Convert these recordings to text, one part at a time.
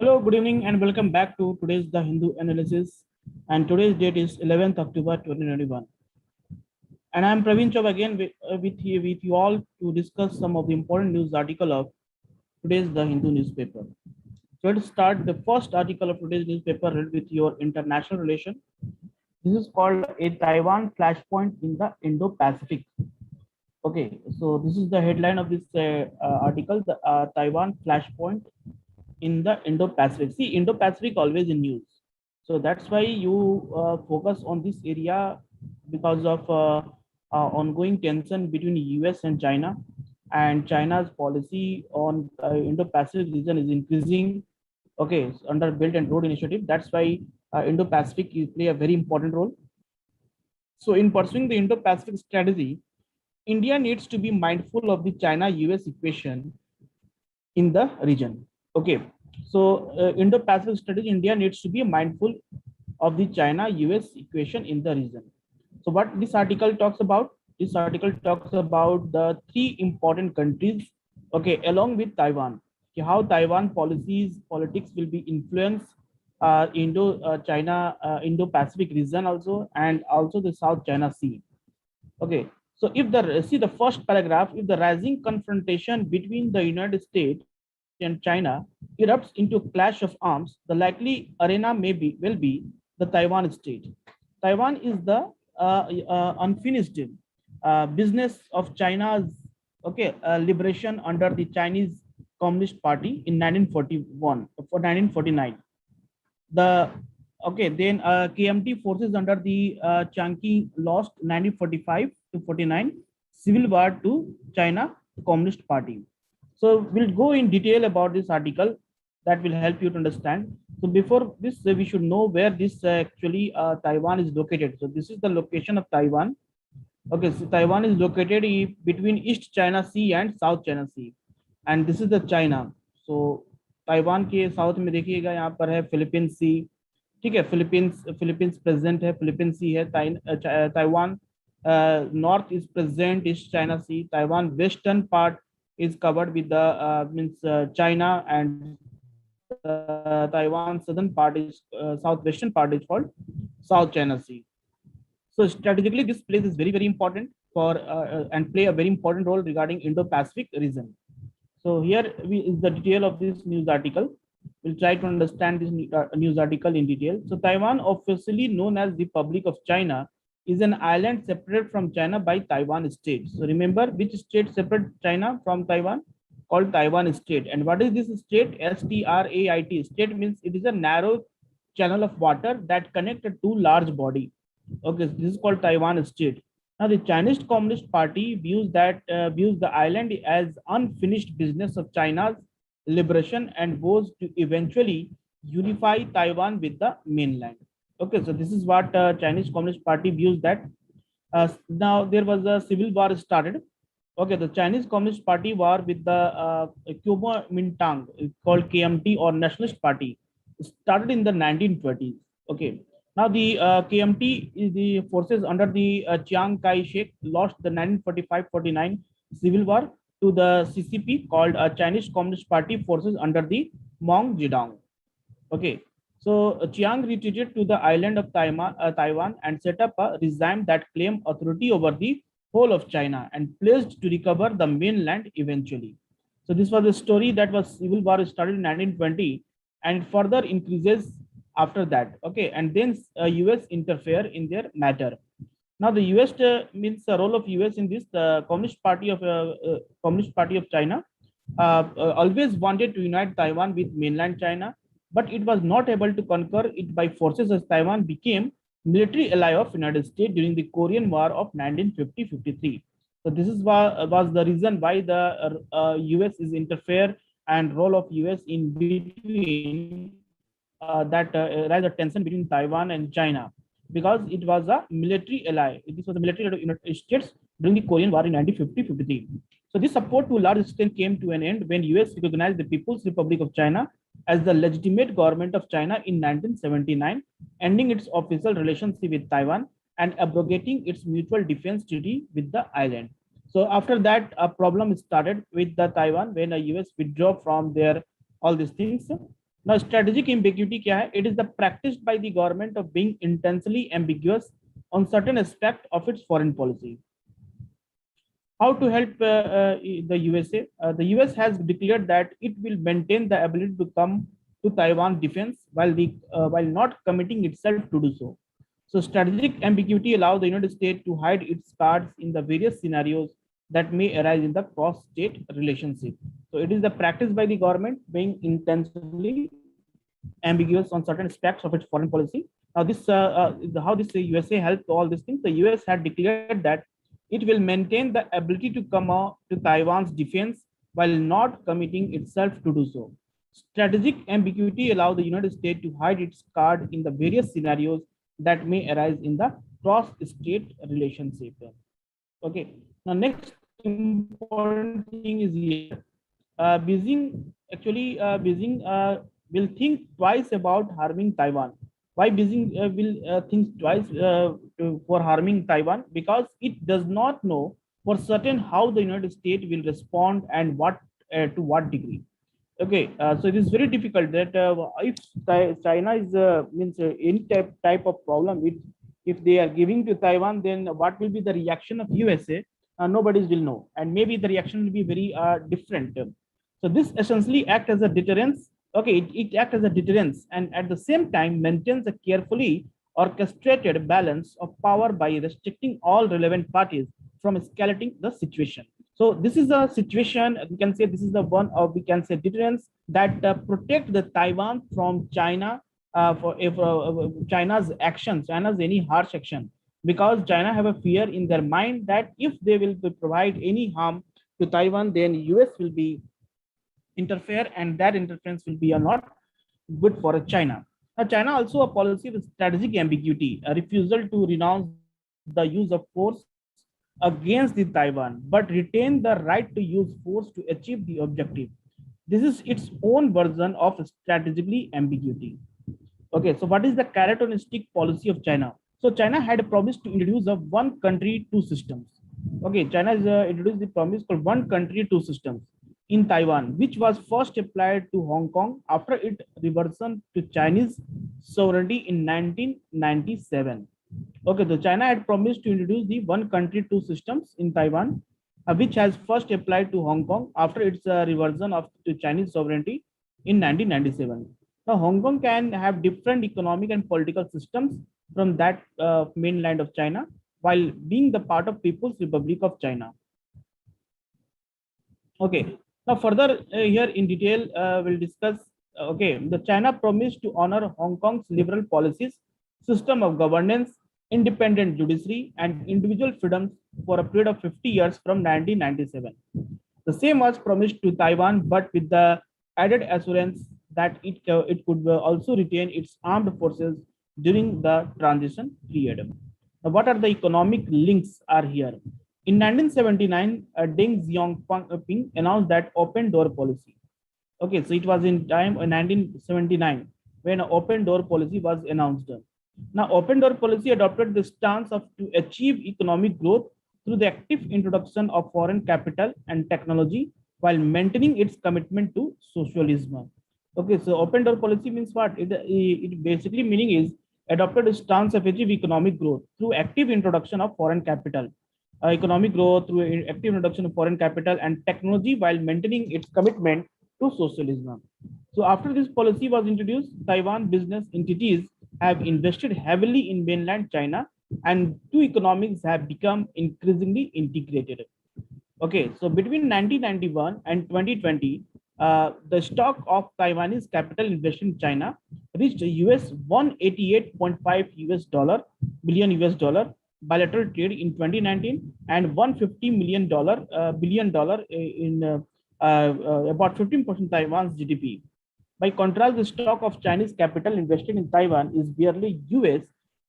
Hello, good evening, and welcome back to today's The Hindu Analysis. And today's date is 11th October 2021. And I'm Praveen Chaub again with you all to discuss some of the important news article of today's The Hindu newspaper. So let's start the first article of today's newspaper read with your international relation. This is called a Taiwan flashpoint in the Indo-Pacific. Okay, so this is the headline of this article: the Taiwan flashpoint in the Indo-Pacific. See, Indo-Pacific always in news. So that's why you focus on this area because of ongoing tension between US and China. And China's policy on Indo-Pacific region is increasing. Okay, so under Belt and Road Initiative. That's why Indo-Pacific play a very important role. So in pursuing the Indo-Pacific strategy, India needs to be mindful of the China-US equation in the region. Okay, so Indo-Pacific strategy, India needs to be mindful of the China-US equation in the region. So what this article talks about? This article talks about the three important countries, okay, along with Taiwan. Okay, how Taiwan politics will be influenced Indo-Pacific region also, and also the South China Sea. Okay, so if the first paragraph, if the rising confrontation between the United States and China erupts into clash of arms, the likely arena will be the Taiwan state. Taiwan is the unfinished business of China's liberation under the Chinese Communist Party in 1941 for 1949. The then KMT forces under the Chiang lost 1945 to 49 civil war to China Communist Party. So we'll go in detail about this article that will help you to understand. So before this, we should know where this actually Taiwan is located. So this is the location of Taiwan. Okay, so Taiwan is located between East China Sea and South China Sea, and this is the China. So Taiwan के south में देखिएगा यहाँ पर है Philippines sea, ठीक है, Philippines present है, Philippines sea है, Taiwan north is present east China sea, Taiwan western part is covered with the China, and Taiwan southern part is southwestern part is called South China Sea. So strategically, this place is very important for and play a very important role regarding Indo-Pacific region. So here is the detail of this news article. We'll try to understand this news article in detail. So Taiwan, officially known as the Republic of China, is an island separated from China by Taiwan state. So remember which state separate China from Taiwan? Called Taiwan state. And what is this state? STRAIT. State means it is a narrow channel of water that connect two large body. Okay, so this is called Taiwan state. Now the Chinese Communist Party views the island as unfinished business of China's liberation and vows to eventually unify Taiwan with the mainland. Okay, so this is what Chinese Communist Party views that. Now there was a civil war started. Okay, the Chinese Communist Party war with the Kuomintang, called KMT or Nationalist Party, started in the 1920s. Okay, now the KMT is the forces under the Chiang Kai-shek lost the 1945-49 civil war to the CCP, called Chinese Communist Party forces under the Mao Zedong. Okay, so Chiang retreated to the island of Taiwan and set up a regime that claimed authority over the whole of China and pledged to recover the mainland eventually. So this was the story that was civil war started in 1920 and further increases after that. Okay, and then US interfere in their matter. Now the US means the role of US in this. The Communist Party of China always wanted to unite Taiwan with mainland China, but it was not able to conquer it by forces as Taiwan became military ally of United States during the Korean War of 1950-53. So this is was the reason why the US is interfere and role of US in between that rise of tension between Taiwan and China, because it was a military ally. This was a military ally of United States during the Korean War in 1950-53. So this support to a large extent came to an end when US recognized the People's Republic of China as the legitimate government of China in 1979, ending its official relationship with Taiwan and abrogating its mutual defense treaty with the island. So after that, a problem started with the Taiwan when the US withdrew from their all these things. Now, strategic ambiguity क्या है? It is the practice by the government of being intensely ambiguous on certain aspect of its foreign policy. How to help the USA? The US has declared that it will maintain the ability to come to Taiwan defense while not committing itself to do so. So strategic ambiguity allows the United States to hide its cards in the various scenarios that may arise in the cross-state relationship. So it is the practice by the government being intensely ambiguous on certain aspects of its foreign policy. Now, how this USA helped all these things. The US had declared that it will maintain the ability to come out to Taiwan's defense while not committing itself to do so. Strategic ambiguity allows the United States to hide its card in the various scenarios that may arise in the cross-state relationship. Okay. Now, next important thing is here. Beijing will think twice about harming Taiwan. Why Beijing will think twice for harming Taiwan? Because it does not know for certain how the United States will respond and what to what degree. Okay, so it is very difficult that if China is means any type of problem, if they are giving to Taiwan, then what will be the reaction of USA? Nobody will know, and maybe the reaction will be very different. So this essentially act as a deterrence. Okay, it acts as a deterrence, and at the same time maintains a carefully orchestrated balance of power by restricting all relevant parties from escalating the situation. So this is a situation, we can say this is the one of, we can say, deterrence that protect the Taiwan from China for if China's actions, China's any harsh action, because China have a fear in their mind that if they will provide any harm to Taiwan, then US will be interfere, and that interference will be not good for China. Now, China also a policy with strategic ambiguity, a refusal to renounce the use of force against the Taiwan, but retain the right to use force to achieve the objective. This is its own version of strategically ambiguity. Okay, so what is the carrot and stick policy of China? So China had promised to introduce a one country, two systems. Okay, China has introduced the promise called one country, two systems in Taiwan, which was first applied to Hong Kong after its reversion to Chinese sovereignty in 1997. Okay, so China had promised to introduce the one country, two systems in Taiwan, which has first applied to Hong Kong after its reversion of to Chinese sovereignty in 1997. Now, Hong Kong can have different economic and political systems from that mainland of China, while being the part of People's Republic of China. Okay, now further here in detail, we'll discuss. Okay, the China promised to honor Hong Kong's liberal policies, system of governance, independent judiciary, and individual freedoms for a period of 50 years from 1997. The same was promised to Taiwan, but with the added assurance that it could also retain its armed forces during the transition period. Now, what are the economic links are here? In 1979, Deng Xiaoping announced that open door policy. Okay, so it was in time 1979 when an open door policy was announced. Now, open door policy adopted the stance of to achieve economic growth through the active introduction of foreign capital and technology while maintaining its commitment to socialism. Okay, so open door policy means what? It basically meaning is adopted a stance of achieve economic growth through active introduction of foreign capital. Economic growth through active introduction of foreign capital and technology while maintaining its commitment to socialism. So after this policy was introduced, Taiwan business entities have invested heavily in mainland China, and two economies have become increasingly integrated. Okay, so between 1991 and 2020, the stock of Taiwanese capital invested in China reached US 188.5 billion US dollar bilateral trade in 2019 and 150 billion dollar in about 15% Taiwan's GDP. By contrast, the stock of Chinese capital invested in Taiwan is barely US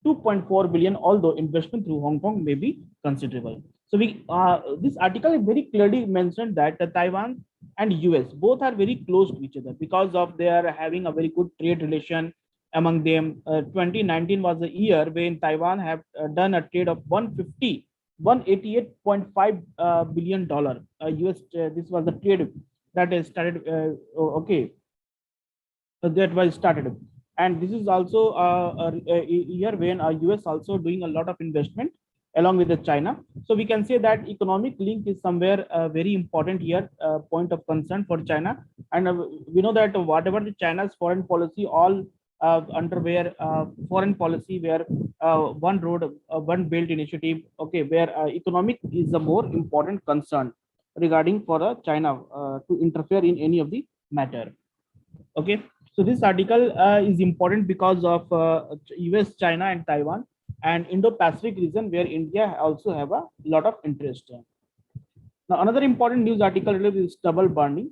2.4 billion, although investment through Hong Kong may be considerable. So this article is very clearly mentioned that Taiwan and US both are very close to each other because of they are having a very good trade relation among them. 2019 was the year when Taiwan have done a trade of 188.5 billion dollar US. This was the trade that is started. Okay, that was started. And this is also a year when US also doing a lot of investment along with the China. So we can say that economic link is somewhere very important here, point of concern for China. And we know that whatever the China's foreign policy, all under where foreign policy, where one road, one belt initiative, okay, where economic is the more important concern regarding for China to interfere in any of the matter. Okay, so this article is important because of US, China, and Taiwan, and Indo-Pacific region where India also have a lot of interest. Now, another important news article related is stubble burning.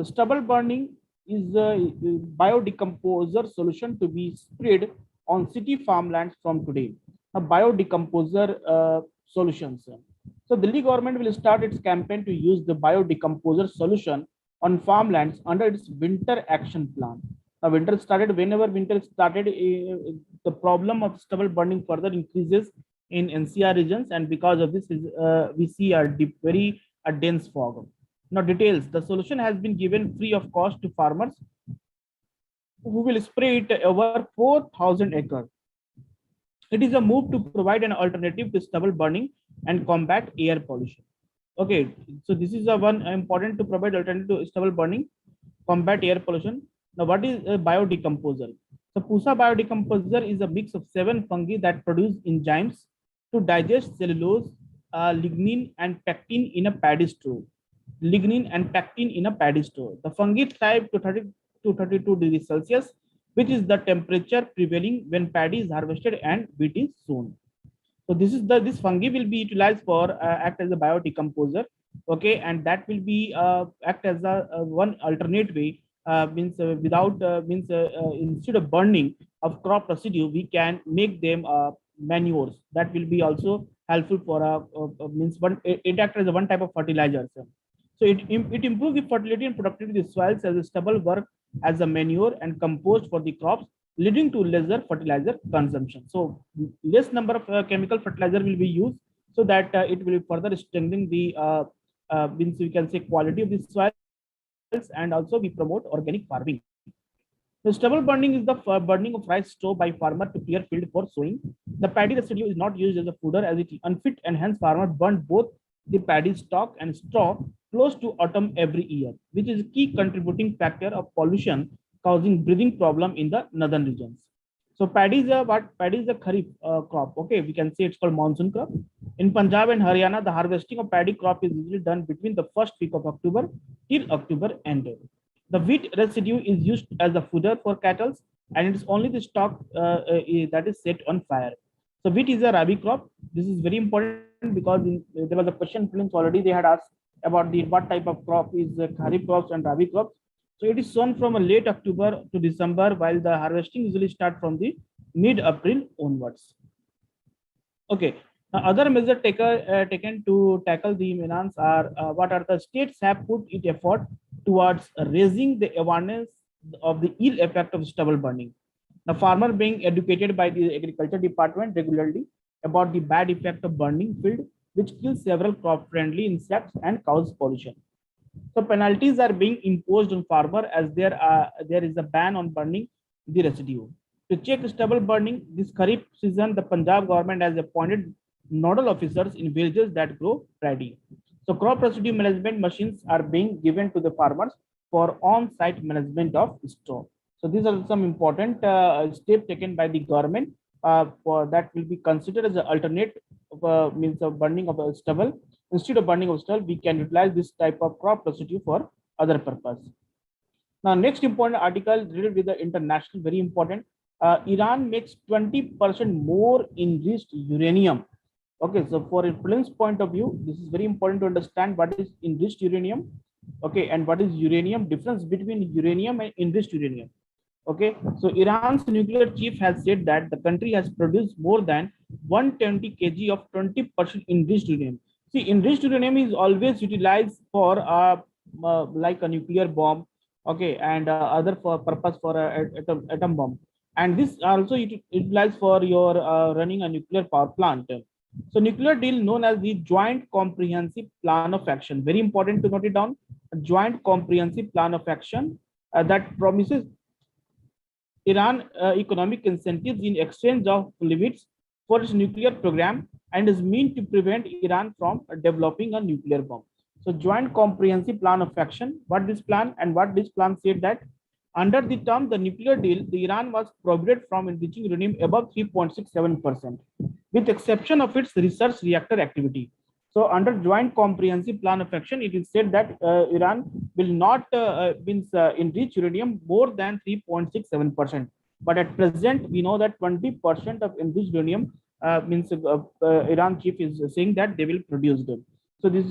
Stubble burning is a biodecomposer solution to be sprayed on city farmlands from today. A biodecomposer solutions. So, Delhi government will start its campaign to use the biodecomposer solution on farmlands under its winter action plan. Now, winter started whenever winter started, the problem of stubble burning further increases in NCR regions, and because of this, we see a deep, very a dense fog. Now, details. The solution has been given free of cost to farmers who will spray it over 4,000 acres. It is a move to provide an alternative to stubble burning and combat air pollution. Okay, so this is a one important to provide alternative to stubble burning, combat air pollution. Now, what is a biodecomposer? So, Pusa biodecomposer is a mix of 7 fungi that produce enzymes to digest cellulose, lignin, and pectin in a paddy straw. Lignin and pectin in a paddy straw. The fungi thrive to 30 to 32 degrees Celsius, which is the temperature prevailing when paddy is harvested and wheat is sown. So this fungi will be utilized for act as a biodecomposer, okay, and that will be act as a one alternate way, means without means instead of burning of crop residue, we can make them manures. That will be also helpful for means one, it acts as a one type of fertilizer. So it improves the fertility and productivity of the soils as a stubble work as a manure and compost for the crops, leading to lesser fertilizer consumption. So less number of chemical fertilizer will be used, so that it will further strengthen the means we can say quality of the soils, and also we promote organic farming. The stubble burning is the burning of rice straw by farmer to clear field for sowing. The paddy residue is not used as a fodder as it is unfit, and hence farmer burn both the paddy stalk and straw close to autumn every year, which is a key contributing factor of pollution causing breathing problem in the northern regions. So paddy is a what? Paddy is a kharif crop. Okay, we can say it's called monsoon crop. In Punjab and Haryana, the harvesting of paddy crop is usually done between the first week of October till October end. The wheat residue is used as a fodder for cattle, and it is only the stalk that is set on fire. So wheat is a rabi crop. This is very important because there was a question films already they had asked about the what type of crop is kharif crops and rabi crops. So it is sown from a late October to December, while the harvesting usually start from the mid-April onwards. Okay. Now, other measures taken to tackle the menace are what are the states have put it effort towards raising the awareness of the ill effect of stubble burning. The farmer being educated by the agriculture department regularly about the bad effect of burning field, which kills several crop-friendly insects and causes pollution. So penalties are being imposed on farmer as there is a ban on burning the residue. To check stubble burning this Kharif season, the Punjab government has appointed nodal officers in villages that grow paddy. So crop residue management machines are being given to the farmers for on-site management of straw. So these are some important steps taken by the government for that will be considered as an alternate means of burning of a stubble. Instead of burning of stubble, we can utilize this type of crop residue for other purpose. Now, next important article related with the international, very important. Iran makes 20% more enriched uranium. Okay, so for a prelims point of view, this is very important to understand what is enriched uranium. Okay, and what is uranium, difference between uranium and enriched uranium. Okay, so Iran's nuclear chief has said that the country has produced more than 120 kg of 20% enriched uranium. See, enriched uranium is always utilized for like a nuclear bomb, okay, and other for purpose for atom bomb, and this also utilized for your running a nuclear power plant. So nuclear deal known as the Joint Comprehensive Plan of Action. Very important to note it down. A Joint Comprehensive Plan of Action that promises Iran economic incentives in exchange of limits for its nuclear program and is meant to prevent Iran from developing a nuclear bomb. So joint comprehensive plan of action, what this plan and what this plan said that under the term the nuclear deal, the Iran was prohibited from enriching uranium above 3.67%, with exception of its research reactor activity. So under joint comprehensive plan of action, it is said that Iran will not enrich uranium more than 3.67%. But at present, we know that 20% of enriched uranium Iran chief is saying that they will produce them. So this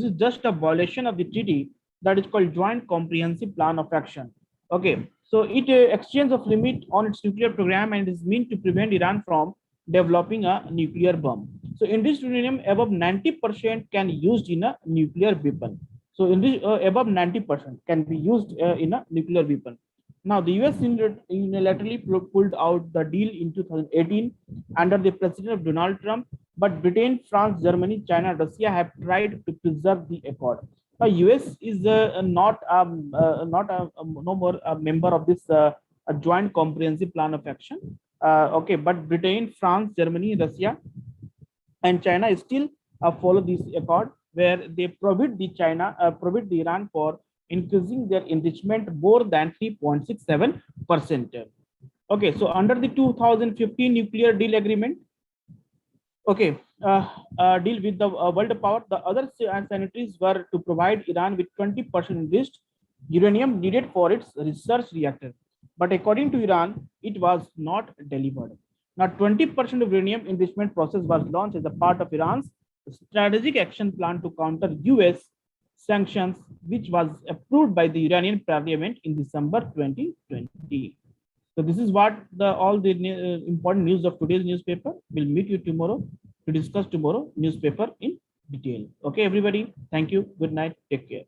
is just a violation of the treaty that is called Joint Comprehensive Plan of Action. Okay, so it exchange of limit on its nuclear program and is meant to prevent Iran from developing a nuclear bomb. So enriched uranium above 90% can be used in a nuclear weapon. So above 90% can be used in a nuclear weapon. Now, the US unilaterally pulled out the deal in 2018 under the president of Donald Trump, but Britain, France, Germany, China, Russia have tried to preserve the accord. Now, US is no more a member of this a joint comprehensive plan of action. Okay, but Britain, France, Germany, Russia, and China still follow this accord where they prohibit the Iran for increasing their enrichment more than 3.67%. Okay, so under the 2015 nuclear deal agreement, okay, deal with the world power, the other signatories were to provide Iran with 20% enriched uranium needed for its research reactor. But according to Iran, it was not delivered. Now, 20% of uranium enrichment process was launched as a part of Iran's strategic action plan to counter US sanctions, which was approved by the Iranian parliament in December 2020. So this is what all the important news of today's newspaper. We'll meet you tomorrow to discuss tomorrow newspaper in detail. Okay, everybody. Thank you. Good night. Take care.